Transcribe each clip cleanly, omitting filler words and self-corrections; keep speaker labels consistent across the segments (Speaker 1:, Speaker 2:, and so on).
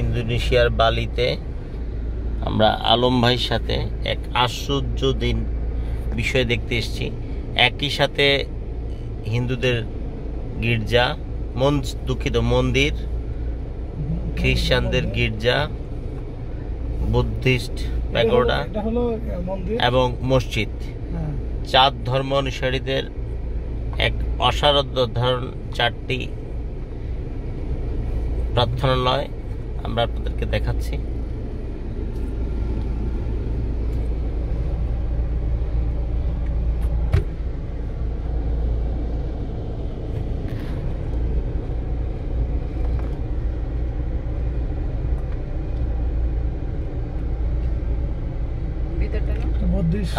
Speaker 1: ইন্দোনেশিয়ার বালিতে আমরা আলম ভাইয়ের সাথে এক আশ্চর্য দিন বিষয় দেখতে এসেছি। একই সাথে হিন্দুদের গির্জা, মন্দির, খ্রিস্টানদের গির্জা, বুদ্ধিস্ট প্যাগোডা এবং মসজিদ, 4 ধর্ম অনুসারীদের এক অসাধারণ 4টি প্রার্থনালয় আমরা আপনাদেরকে দেখাচ্ছি।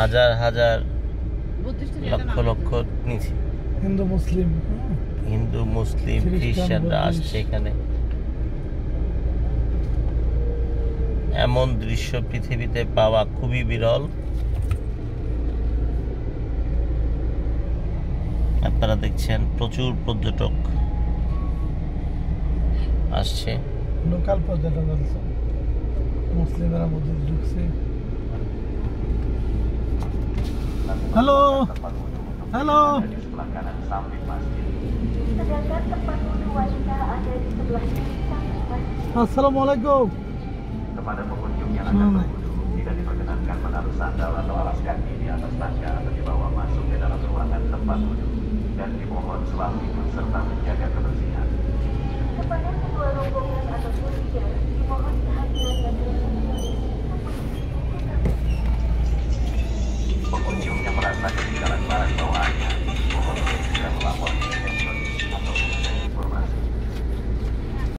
Speaker 1: হাজার হাজার লক্ষ লক্ষ নিচে হিন্দু মুসলিম খ্রিস্টানরা আসছে এখানে। এমন দৃশ্য পৃথিবীতে পাওয়া খুবই বিরল। আপনারা দেখছেন প্রচুর পর্যটক আসছে।
Speaker 2: লোকাল পর্যটক আছে, মুসলিমরা মসজিদ ঢুকছে। Hello hello, assalamualaikum.
Speaker 3: Kepada pengunjung yang akan berwudu tidak diperkenankan menaruh sandal atau alas kaki di atas tangga atau dibawa masuk ke dalam ruangan tempat wudu, dan dimohon selalu ikut serta menjaga kebersihan. Kepada kedua rombongan atau keluarga dimohon perhatian dan pengunjung yang merasa ketinggalan barang bawaannya